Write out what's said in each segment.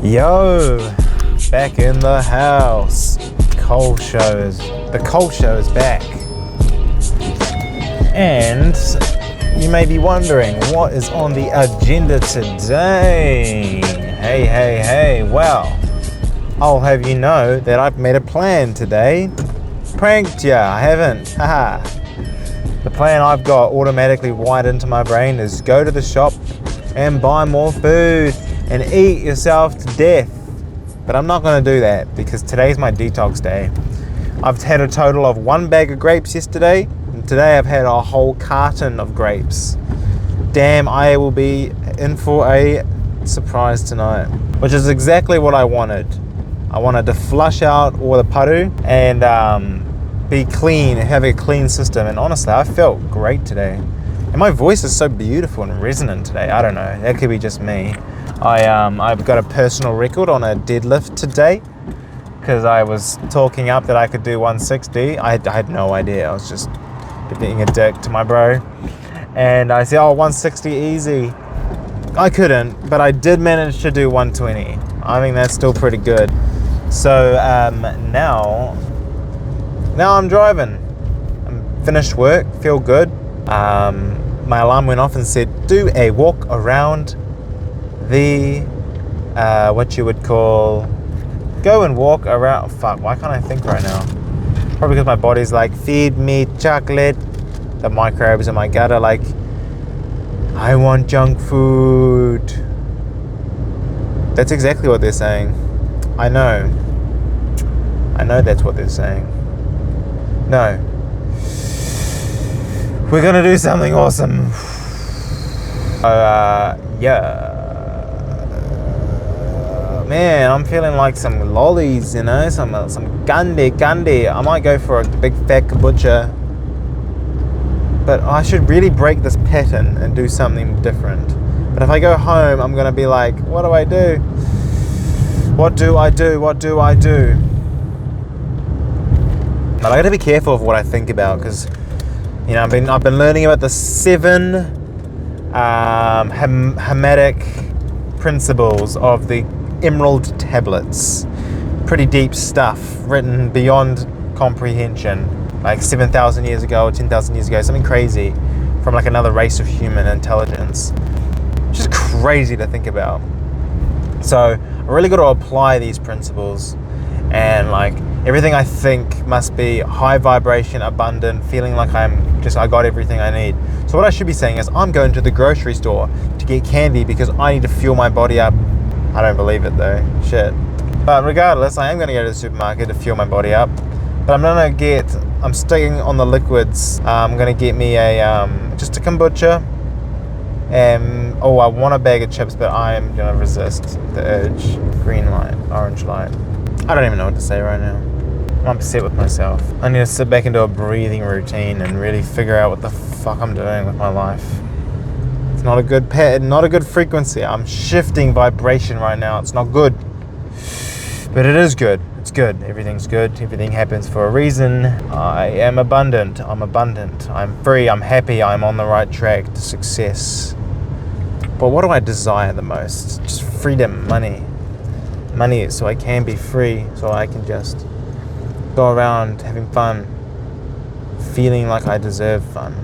Yo, back in the house. The Cole Show is back. And you may be wondering, what is on the agenda today? Hey, well, I'll have you know that I've made a plan today. Pranked ya, I haven't, haha. The plan I've got automatically wired into my brain is go to the shop and buy more food and eat yourself to death. But I'm not gonna do that because today's my detox day. I've had a total of 1 bag of grapes yesterday, and today I've had a whole carton of grapes. Damn, I will be in for a surprise tonight, which is exactly what I wanted. I wanted to flush out all the paru and be clean, have a clean system, and honestly, I felt great today. And my voice is so beautiful and resonant today. I don't know, that could be just me. I've got a personal record on a deadlift today because I was talking up that I could do 160. I had no idea. I was just being a dick to my bro. And I said, 160 easy. I couldn't, but I did manage to do 120. I think that's still pretty good. So now I'm driving. I'm finished work, feel good. My alarm went off and said, do a walk around the, what you would call, go and walk around, fuck, why can't I think right now? Probably because my body's like, feed me chocolate. The microbes in my gut are like, I want junk food. That's exactly what they're saying. I know that's what they're saying. No. We're gonna do something awesome. Yeah. Man, I'm feeling like some lollies, you know, some candy. I might go for a big fat kombucha. But I should really break this pattern and do something different. But if I go home, I'm gonna be like, what do I do? What do I do? But I gotta be careful of what I think about, because you know, I've been learning about the 7 Hermetic principles of the Emerald Tablets. Pretty deep stuff, written beyond comprehension, like 7,000 years ago or 10,000 years ago, something crazy from like another race of human intelligence. Which is crazy to think about. So I really got to apply these principles, and like everything I think must be high vibration, abundant, feeling like I got everything I need. So what I should be saying is I'm going to the grocery store to get candy because I need to fuel my body up. I don't believe it though, shit. But regardless, I am going to go to the supermarket to fuel my body up. But I'm sticking on the liquids. I'm going to get me just a kombucha. I want a bag of chips, but I am going to resist the urge. Green light, orange light. I don't even know what to say right now. I'm upset with myself. I need to sit back into a breathing routine and really figure out what the fuck I'm doing with my life. It's not a good pattern, not a good frequency. I'm shifting vibration right now. It's not good. But it is good. It's good. Everything's good. Everything happens for a reason. I am abundant. I'm abundant. I'm free. I'm happy. I'm on the right track to success. But what do I desire the most? Just freedom, money. Money so I can be free, so I can just go around having fun, feeling like I deserve fun.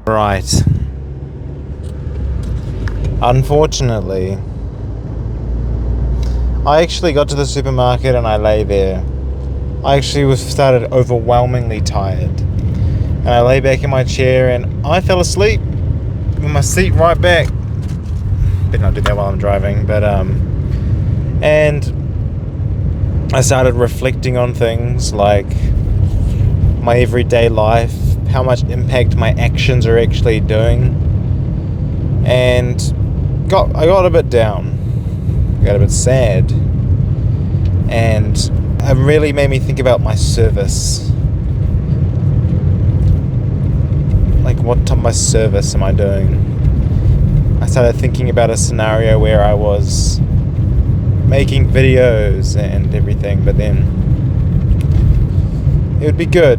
Right. Unfortunately, I actually got to the supermarket and I lay there. I actually started overwhelmingly tired. And I lay back in my chair and I fell asleep with my seat right back. Better not do that while I'm driving, but and I started reflecting on things like my everyday life, how much impact my actions are actually doing, and I got a bit down, got a bit sad, and it really made me think about my service. Like, what type of service am I doing? I started thinking about a scenario where I was making videos and everything, but then it would be good.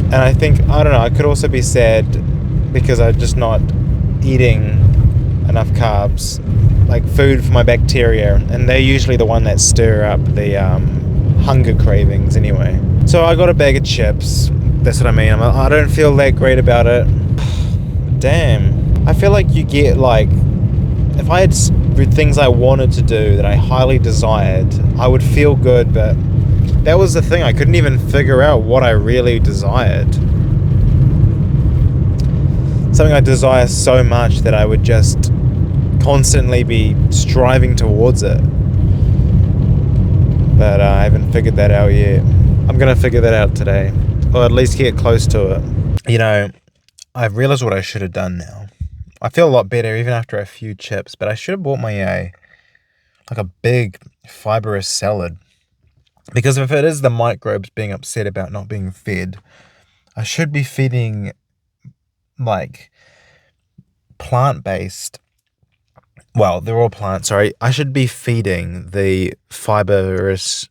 And I think, I don't know, I could also be sad because I'm just not eating enough carbs, like food for my bacteria, and they're usually the one that stir up the hunger cravings anyway. So I got a bag of chips. That's what I mean. I don't feel that great about it. Damn. I feel like you get like, if I had things I wanted to do that I highly desired, I would feel good, but that was the thing. I couldn't even figure out what I really desired. Something I desire so much that I would just constantly be striving towards it. But I haven't figured that out yet. I'm going to figure that out today, or at least get close to it. You know, I've realized what I should have done now. I feel a lot better even after a few chips, but I should have bought my like a big fibrous salad. Because if it is the microbes being upset about not being fed, I should be feeding like plant-based. Well, they're all plants, sorry. I should be feeding the fibrous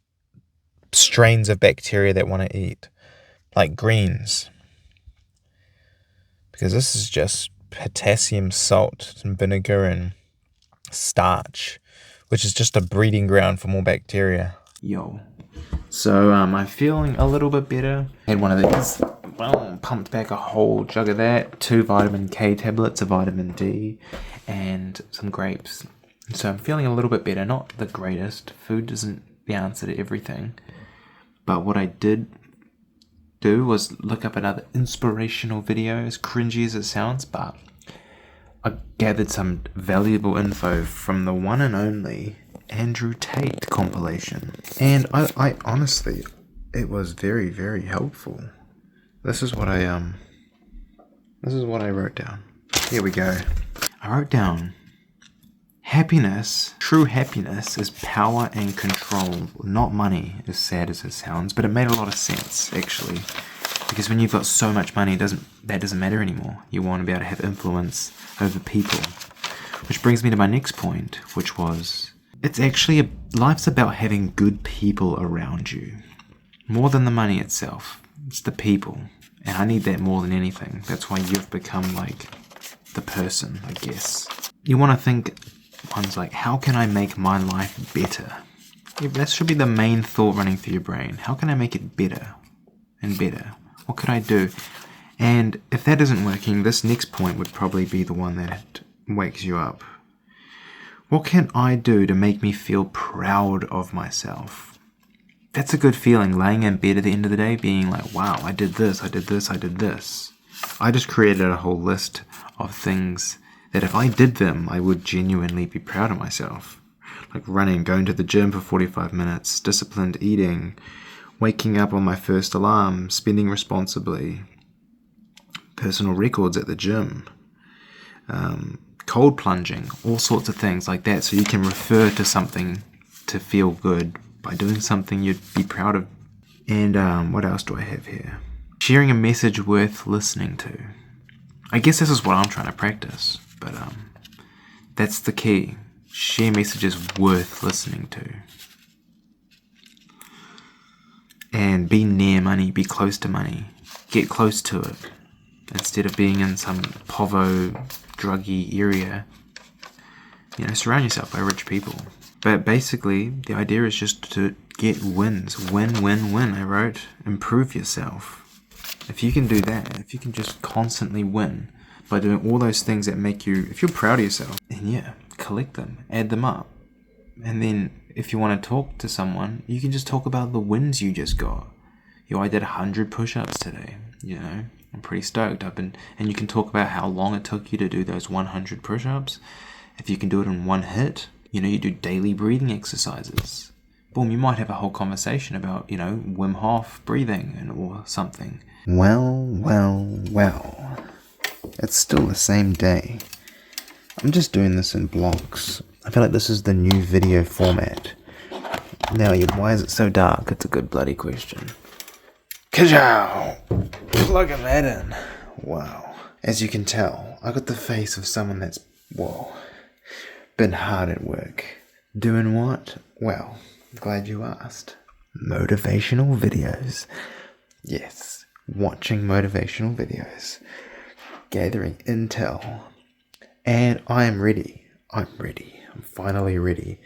strains of bacteria that want to eat, like greens. Because this is just potassium, salt, and vinegar, and starch, which is just a breeding ground for more bacteria. Yo. So, I'm feeling a little bit better. Had one of these, pumped back a whole jug of that, 2 vitamin K tablets, a vitamin D, and some grapes. So I'm feeling a little bit better. Not the greatest. Food isn't the answer to everything. But what I did do was look up another inspirational video, as cringy as it sounds, but I gathered some valuable info from the one and only Andrew Tate compilation. And I honestly, it was very, very helpful. This is what I wrote down. Here we go. I wrote down, happiness, true happiness is power and control, not money, as sad as it sounds, but it made a lot of sense, actually. Because when you've got so much money, that doesn't matter anymore. You want to be able to have influence over people. Which brings me to my next point, which was, it's actually, life's about having good people around you. More than the money itself. It's the people. And I need that more than anything. That's why you've become like the person, I guess. You want to think, one's like, how can I make my life better? Yeah, that should be the main thought running through your brain. How can I make it better and better? What could I do? And if that isn't working, this next point would probably be the one that wakes you up. What can I do to make me feel proud of myself? That's a good feeling, laying in bed at the end of the day, being like, wow, I did this, I did this, I did this. I just created a whole list of things that if I did them, I would genuinely be proud of myself. Like running, going to the gym for 45 minutes, disciplined eating, waking up on my first alarm, spending responsibly, personal records at the gym, cold plunging, all sorts of things like that. So you can refer to something to feel good by doing something you'd be proud of. And what else do I have here? Sharing a message worth listening to. I guess this is what I'm trying to practice, but that's the key. Share messages worth listening to. And be near money, be close to money. Get close to it. Instead of being in some povo, druggy area. You know, surround yourself by rich people. But basically, the idea is just to get wins. Win, win, win, I wrote. Improve yourself. If you can do that, if you can just constantly win by doing all those things that make you, if you're proud of yourself, then yeah, collect them, add them up. And then if you want to talk to someone, you can just talk about the wins you just got. Yo, I did 100 push-ups today, you know. I'm pretty stoked. And you can talk about how long it took you to do those 100 push-ups. If you can do it in one hit, you know, you do daily breathing exercises. Boom, you might have a whole conversation about, you know, Wim Hof breathing or something. Well. It's still the same day. I'm just doing this in blocks. I feel like this is the new video format. Now, why is it so dark? It's a good bloody question. Kajow! Plugging that in. Wow. As you can tell, I got the face of someone that's, been hard at work. Doing what? Well, glad you asked. Motivational videos. Yes, watching motivational videos. Gathering intel. And I am ready. I'm ready. I'm finally ready.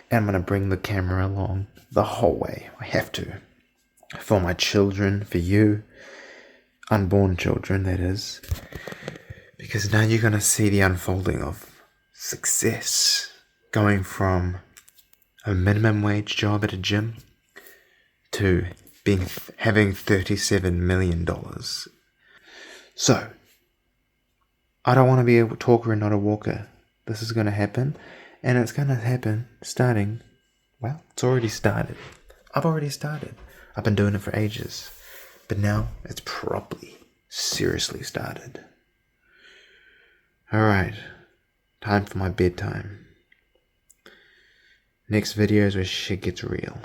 And I'm going to bring the camera along the whole way. I have to. For my children, for you. Unborn children, that is. Because now you're going to see the unfolding of success. Going from a minimum wage job at a gym to having $37 million. So, I don't want to be a talker and not a walker. This is going to happen, and it's going to happen starting, well, it's already started. I've already started. I've been doing it for ages, but now it's properly, seriously started. Alright, time for my bedtime. Next video is where shit gets real.